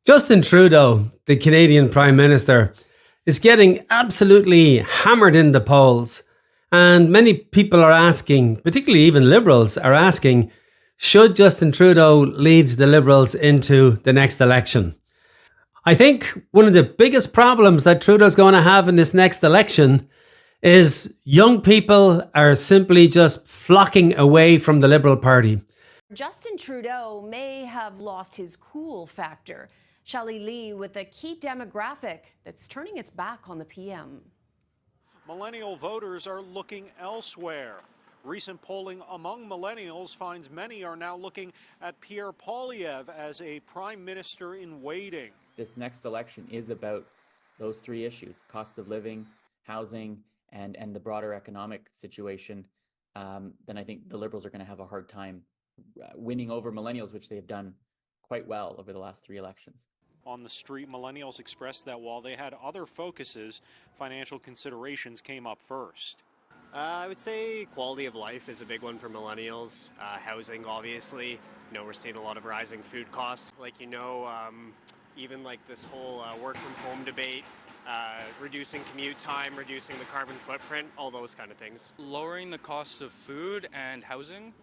Justin Trudeau, the Canadian Prime Minister, is getting absolutely hammered in the polls. And many people are asking, particularly even Liberals, are asking, should Justin Trudeau lead the Liberals into the next election? I think one of the biggest problems that Trudeau's going to have in this next election is young people are simply just flocking away from the Liberal Party. Justin Trudeau may have lost his cool factor. Shelley Lee with a key demographic that's turning its back on the PM. Millennial voters are looking elsewhere. Recent polling among millennials finds many are now looking at Pierre Poilievre as a prime minister in waiting. This next election is about those three issues: cost of living, housing, and the broader economic situation. Then I think the Liberals are going to have a hard time winning over millennials, which they have done quite well over the last three elections. On the street, millennials expressed that while they had other focuses, financial considerations came up first. I would say quality of life is a big one for millennials. Housing, obviously. We're seeing a lot of rising food costs. Even like this whole work from home debate, reducing commute time, reducing the carbon footprint, all those kind of things. Lowering the cost of food and housing.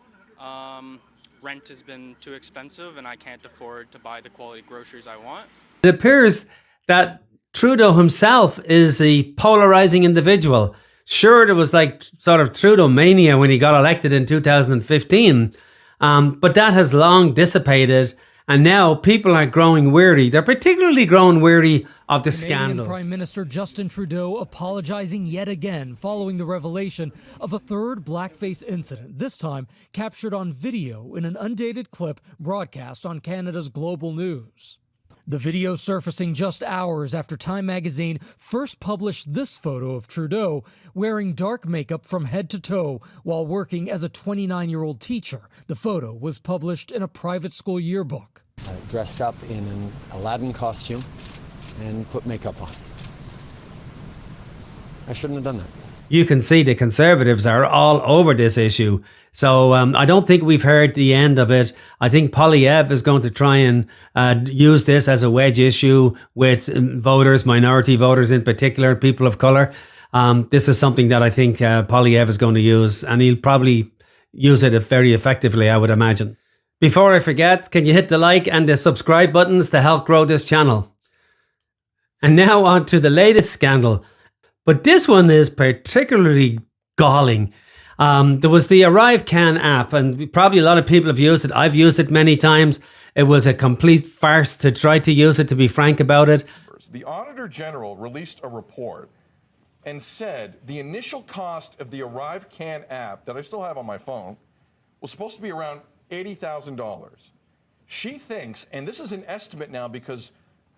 Rent has been too expensive and I can't afford to buy the quality groceries I want. It appears that Trudeau himself is a polarizing individual. Sure, there was like sort of Trudeau mania when he got elected in 2015, but that has long dissipated. And now people are growing weary. They're particularly growing weary of the scandals. Prime Minister Justin Trudeau apologizing yet again following the revelation of a third blackface incident, this time captured on video in an undated clip broadcast on Canada's Global News. The video surfacing just hours after Time magazine first published this photo of Trudeau wearing dark makeup from head to toe while working as a 29-year-old teacher. The photo was published in a private school yearbook. Dressed up in an Aladdin costume and put makeup on. I shouldn't have done that. You can see the Conservatives are all over this issue. So I don't think we've heard the end of it. I think Poilievre is going to try and use this as a wedge issue with voters, minority voters in particular, people of colour. This is something that I think Poilievre is going to use, and he'll probably use it very effectively, I would imagine. Before I forget, can you hit the like and the subscribe buttons to help grow this channel? And now on to the latest scandal. But this one is particularly galling. There was the ArriveCan app, and probably a lot of people have used it. I've used it many times. It was a complete farce to try to use it, to be frank about it. The Auditor General released a report and said the initial cost of the ArriveCan app that I still have on my phone was supposed to be around $80,000. She thinks, and this is an estimate now because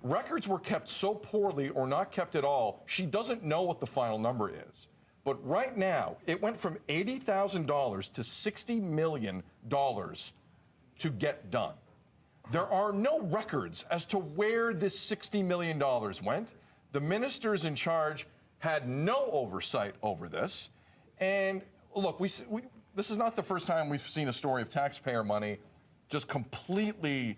records were kept so poorly or not kept at all, she doesn't know what the final number is. But right now, it went from $80,000 to $60 million to get done. There are no records as to where this $60 million went. The ministers in charge had no oversight over this. And look, this is not the first time we've seen a story of taxpayer money just completely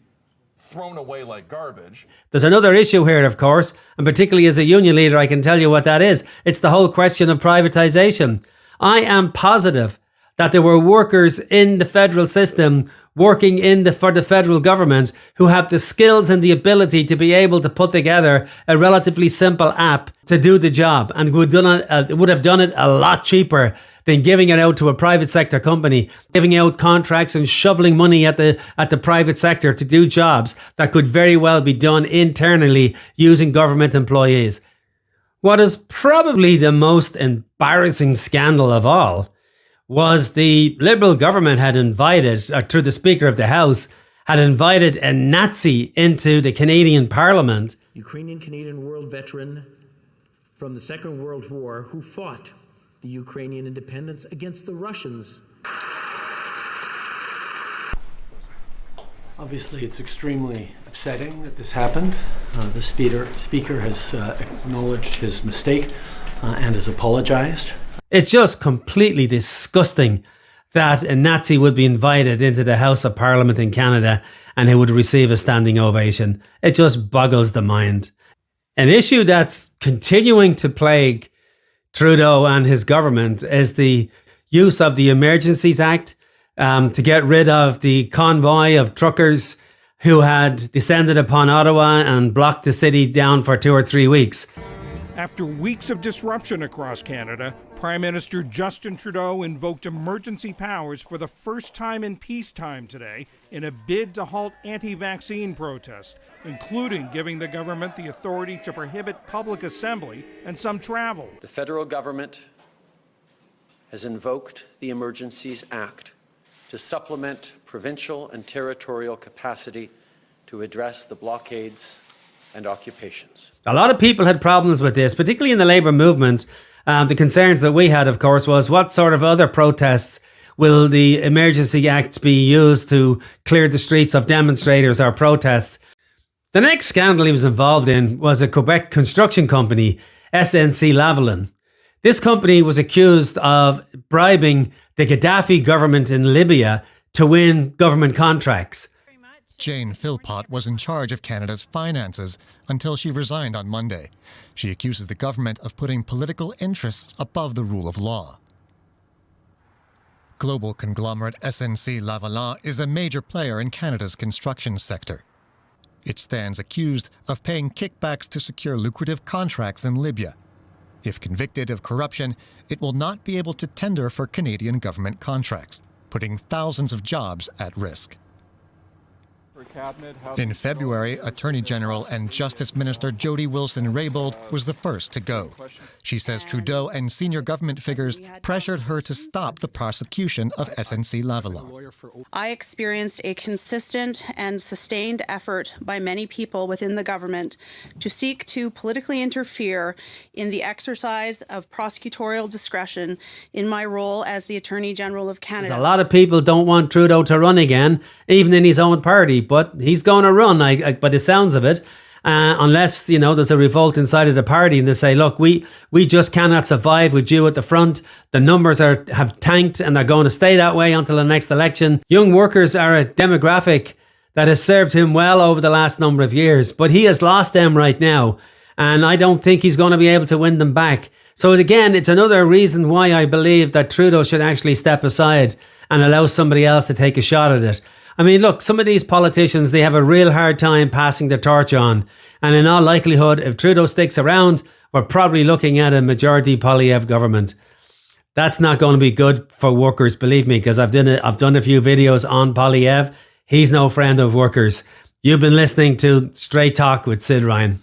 thrown away like garbage. There's another issue here, of course, and particularly as a union leader, I can tell you what that is. It's the whole question of privatization. I am positive that there were workers in the federal system working for the federal government who have the skills and the ability to be able to put together a relatively simple app to do the job, and would have done it a lot cheaper than giving it out to a private sector company, giving out contracts and shoveling money at the private sector to do jobs that could very well be done internally using government employees. What is probably the most embarrassing scandal of all was the Liberal government had invited, through the Speaker of the House, had invited a Nazi into the Canadian Parliament. Ukrainian-Canadian war veteran from the Second World War who fought the Ukrainian independence against the Russians. Obviously, it's extremely upsetting that this happened. The speaker has acknowledged his mistake and has apologized. It's just completely disgusting that a Nazi would be invited into the House of Parliament in Canada and he would receive a standing ovation. It just boggles the mind. An issue that's continuing to plague Trudeau and his government is the use of the Emergencies Act to get rid of the convoy of truckers who had descended upon Ottawa and blocked the city down for 2 or 3 weeks. After weeks of disruption across Canada, Prime Minister Justin Trudeau invoked emergency powers for the first time in peacetime today in a bid to halt anti-vaccine protests, including giving the government the authority to prohibit public assembly and some travel. The federal government has invoked the Emergencies Act to supplement provincial and territorial capacity to address the blockades and occupations. A lot of people had problems with this, particularly in the Labour movement. The concerns that we had, of course, was what sort of other protests will the Emergency Act be used to clear the streets of demonstrators or protests? The next scandal he was involved in was a Quebec construction company, SNC Lavalin. This company was accused of bribing the Gaddafi government in Libya to win government contracts. Jane Philpott was in charge of Canada's finances until she resigned on Monday. She accuses the government of putting political interests above the rule of law. Global conglomerate SNC Lavalin is a major player in Canada's construction sector. It stands accused of paying kickbacks to secure lucrative contracts in Libya. If convicted of corruption, it will not be able to tender for Canadian government contracts, putting thousands of jobs at risk. In February, Attorney General and Justice Minister Jody Wilson-Raybould was the first to go. She says Trudeau and senior government figures pressured her to stop the prosecution of SNC Lavalin. I experienced a consistent and sustained effort by many people within the government to seek to politically interfere in the exercise of prosecutorial discretion in my role as the Attorney General of Canada. A lot of people don't want Trudeau to run again, even in his own party, but he's going to run by the sounds of it, unless, there's a revolt inside of the party and they say, look, we just cannot survive with you at the front. The numbers have tanked and they're going to stay that way until the next election. Young workers are a demographic that has served him well over the last number of years, but he has lost them right now, and I don't think he's going to be able to win them back. So again, it's another reason why I believe that Trudeau should actually step aside and allow somebody else to take a shot at it. I mean, look, some of these politicians, they have a real hard time passing the torch on. And in all likelihood, if Trudeau sticks around, we're probably looking at a majority Poilievre government. That's not going to be good for workers, believe me, because I've done a few videos on Poilievre. He's no friend of workers. You've been listening to Straight Talk with Sid Ryan.